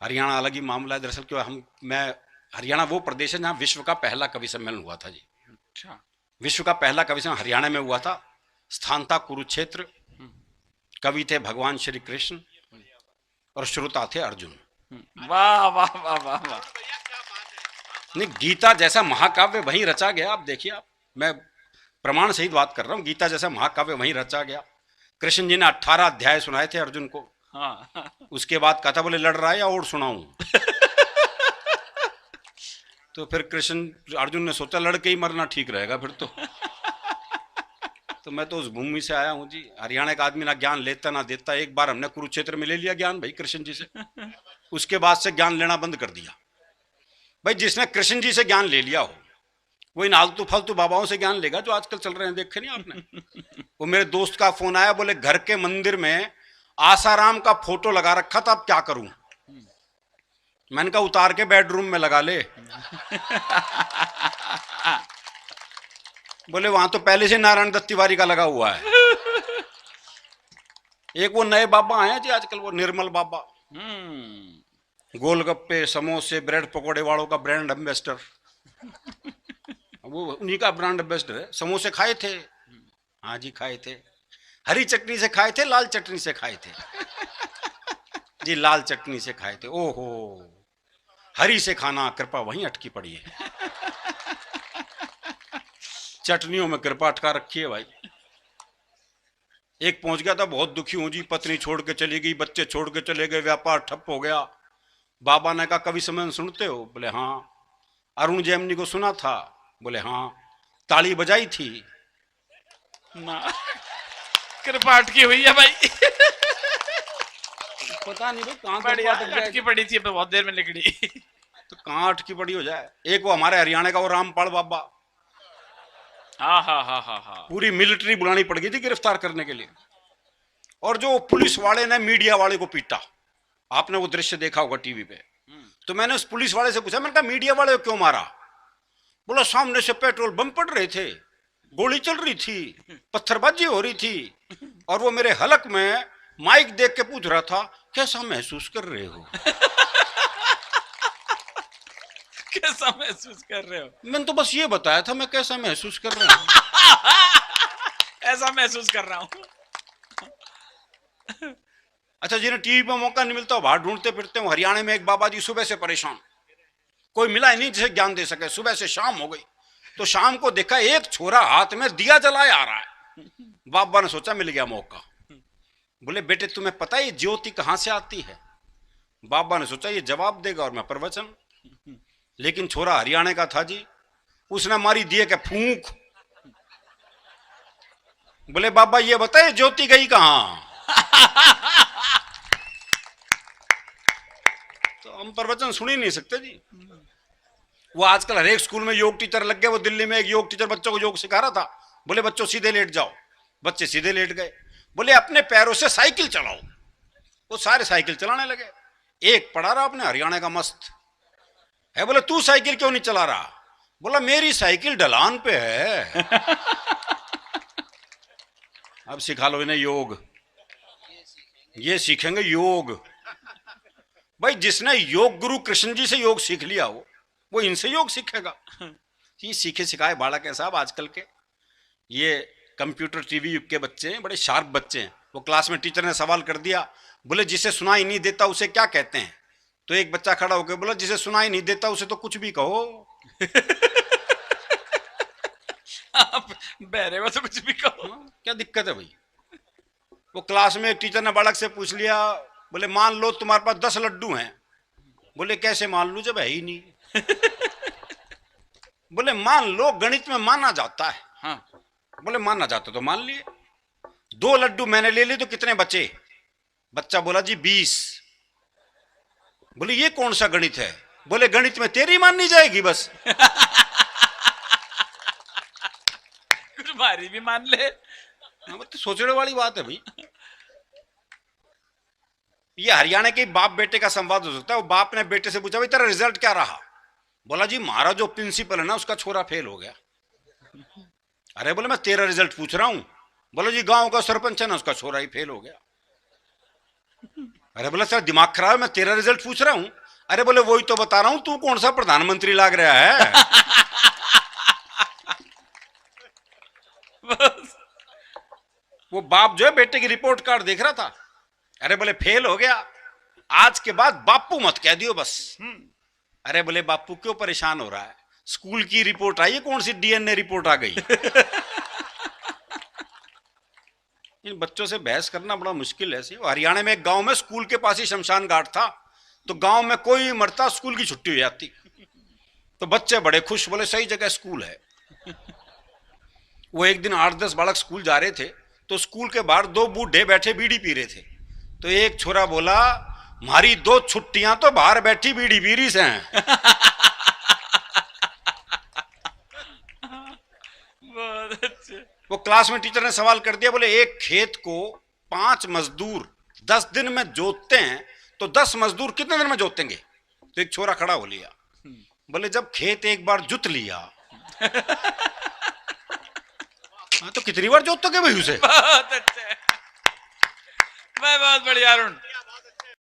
हरियाणा अलग ही मामला है दरअसल, क्यों मैं हरियाणा वो प्रदेश है जहाँ विश्व का पहला कवि सम्मेलन हुआ था जी। अच्छा। विश्व का पहला कवि सम्मेलन हरियाणा में हुआ था। स्थान था कुरुक्षेत्र। हम्म, कवि थे भगवान श्री कृष्ण और श्रोता थे अर्जुन। वाह वाह वाह वाह वाह। नहीं, गीता जैसा महाकाव्य वहीं रचा गया। आप देखिए, आप, मैं प्रमाण सहित बात कर रहा हूँ, गीता जैसा महाकाव्य वहीं रचा गया। कृष्ण जी ने 18 अध्याय सुनाए थे अर्जुन को। हाँ। उसके बाद कहा था, बोले लड़ रहा है या और सुनाऊं? तो फिर कृष्ण अर्जुन ने सोचा लड़ के ही मरना ठीक रहेगा फिर तो मैं तो उस भूमि से आया हूँ जी। हरियाणा का आदमी ना ज्ञान लेता ना देता। एक बार हमने कुरुक्षेत्र में ले लिया ज्ञान भाई कृष्ण जी से, उसके बाद से ज्ञान लेना बंद कर दिया। भाई जिसने कृष्ण जी से ज्ञान ले लिया हो वो इन आलतू फालतू बाबाओं से ज्ञान लेगा जो आजकल चल रहे हैं, देखे नहीं आपने? वो मेरे दोस्त का फोन आया, बोले घर के मंदिर में आसाराम का फोटो लगा रखा था, अब क्या करूं? मैंने कहा उतार के बेडरूम में लगा ले। बोले वहां तो पहले से नारायण दत्त तिवारी का लगा हुआ है। एक वो नए बाबा आए जी आजकल, वो निर्मल बाबा, गोलगप्पे समोसे ब्रेड पकोड़े वालों का ब्रांड एम्बेसडर। वो उन्हीं का ब्रांड एम्बेसडर है। समोसे खाए थे? हाँ जी खाए थे। हरी चटनी से खाए थे, लाल चटनी से खाए थे? जी लाल चटनी से खाए थे। ओहो, हरी से खाना कृपा वहीं अटकी पड़ी है। चटनियों में कृपा अटका रखी है भाई। एक पहुंच गया था, बहुत दुखी हूं जी, पत्नी छोड़ के चली गई, बच्चे छोड़ के चले गए, व्यापार ठप हो गया। बाबा ने कहा कवि सम्मेलन सुनते हो? बोले हाँ। अरुण जैमिनी को सुना था? बोले हाँ। ताली बजाई थी? ना, कृपा अटकी हुई है भाई। पता नहीं भाई कहाँ बढ़िया, अटकी पड़ी थी, बहुत देर में निकली। तो कहाँ अटकी पड़ी हो जाए। एक वो हमारे हरियाणा का वो रामपाल बाबा, हाँ हाँ हाँ हाँ हाँ। पूरी मिलिट्री बुलानी पड़ गई थी गिरफ्तार करने के लिए। और जो पुलिस वाले ने मीडिया वाले को पीटा, आपने वो दृश्य देखा होगा टीवी पे। तो मैंने उस पुलिस वाले से पूछा, मैंने कहा मीडिया वाले को क्यों मारा? बोला सामने से पेट्रोल बम पड़ रहे थे, गोली चल रही थी, पत्थरबाजी हो रही थी, और वो मेरे हलक में माइक देख के पूछ रहा था कैसा महसूस कर रहे हो? कैसा महसूस कर रहे हो? मैंने तो बस ये बताया था मैं कैसा महसूस कर रहा हूँ। ऐसा महसूस कर रहा हूँ। अच्छा, जिन्हें टीवी पे मौका नहीं मिलता बाहर ढूंढते फिरते हैं। हरियाणा में एक बाबा जी सुबह से परेशान, कोई मिला ही नहीं जिसे ज्ञान दे सके। सुबह से शाम हो गई तो शाम को देखा एक छोरा हाथ में दिया जलाए आ रहा है। बाबा ने सोचा मिल गया मौका। बोले बेटे तुम्हें पता है ये ज्योति कहां से आती है? बाबा ने सोचा ये जवाब देगा और मैं प्रवचन। लेकिन छोरा हरियाणा का था जी, उसने मारी दिए के फूंक। बोले बाबा ये बताए ज्योति गई कहां? तो हम प्रवचन सुन ही नहीं सकते जी। वो आजकल हर एक स्कूल में योग टीचर लग गए। वो दिल्ली में एक योग टीचर बच्चों को योग सिखा रहा था। बोले बच्चों सीधे लेट जाओ, बच्चे सीधे लेट गए। बोले अपने पैरों से साइकिल चलाओ, वो सारे साइकिल चलाने लगे। एक पढ़ा रहा अपने हरियाणा का मस्त है। बोले तू साइकिल क्यों नहीं चला रहा? बोला मेरी साइकिल ढलान पे है। अब सिखा लो इन्हें योग, ये सीखेंगे योग। भाई जिसने योग गुरु कृष्ण जी से योग सीख लिया हो वो इनसे योग सीखेगा? ये सीखे सिखाए बालक है साहब आजकल के। ये कंप्यूटर टीवी युग के बच्चे हैं, बड़े शार्प बच्चे हैं। वो क्लास में टीचर ने सवाल कर दिया, बोले जिसे सुनाई नहीं देता उसे क्या कहते हैं? तो एक बच्चा खड़ा होकर बोला जिसे सुनाई नहीं देता उसे तो कुछ भी कहो। आप बहरे हो तो कुछ भी कहो। क्या दिक्कत है भाई? वो क्लास में एक टीचर ने बालक से पूछ लिया, बोले मान लो तुम्हारे पास 10 लड्डू हैं। बोले कैसे मान लूं जब है ही नहीं? बोले मान लो गणित में माना जाता है। हाँ। बोले माना जाता तो मान लिए। 2 लड्डू मैंने ले लिए तो कितने बचे? बच्चा बोला जी 20। बोले ये कौन सा गणित है? बोले गणित में तेरी माननी जाएगी बस। तुम्हारी भी मान ले। तो सोचने वाली बात है भाई। ये हरियाणा के बाप बेटे का संवाद हो सकता है। वो बाप ने बेटे से पूछा भाई तेरा रिजल्ट क्या रहा? बोला जी हमारा जो प्रिंसिपल है ना उसका छोरा फेल हो गया। अरे बोले मैं तेरा रिजल्ट पूछ रहा हूं। बोला जी गांव का सरपंच है ना उसका छोरा ही फेल हो गया। अरे बोले सर दिमाग खराब है, मैं तेरा रिजल्ट पूछ रहा हूं। अरे बोले वही तो बता रहा हूं, तू कौन सा प्रधानमंत्री लाग रहा है। बस वो बाप जो है बेटे की रिपोर्ट कार्ड देख रहा था। अरे बोले फेल हो गया, आज के बाद बापू मत कह दियो बस। अरे बोले बापू क्यों परेशान हो रहा है, स्कूल की रिपोर्ट आई है, कौन सी डीएनए रिपोर्ट आ गई। इन बच्चों से बहस करना बड़ा मुश्किल है। हरियाणा में एक गांव में स्कूल के पास ही शमशान घाट था, तो गांव में कोई मरता स्कूल की छुट्टी हो जाती, तो बच्चे बड़े खुश, बोले सही जगह स्कूल है। वो एक दिन 8-10 बालक स्कूल जा रहे थे, तो स्कूल के बाहर 2 बूढ़े बैठे बीड़ी पी रहे थे। तो एक छोरा बोला, हमारी 2 छुट्टियां तो बाहर बैठी बीड़ी पी रही से हैं। बहुत अच्छे। वो क्लास में टीचर ने सवाल कर दिया, बोले एक खेत को 5 मजदूर 10 दिन में जोतते हैं, तो 10 मजदूर कितने दिन में जोतेंगे। तो एक छोरा खड़ा हो लिया, बोले जब खेत एक बार जुत लिया। हाँ तो कितनी बार जोतोगे भाई उसे। बहुत अच्छे। मैं बहुत बढ़िया अरुण।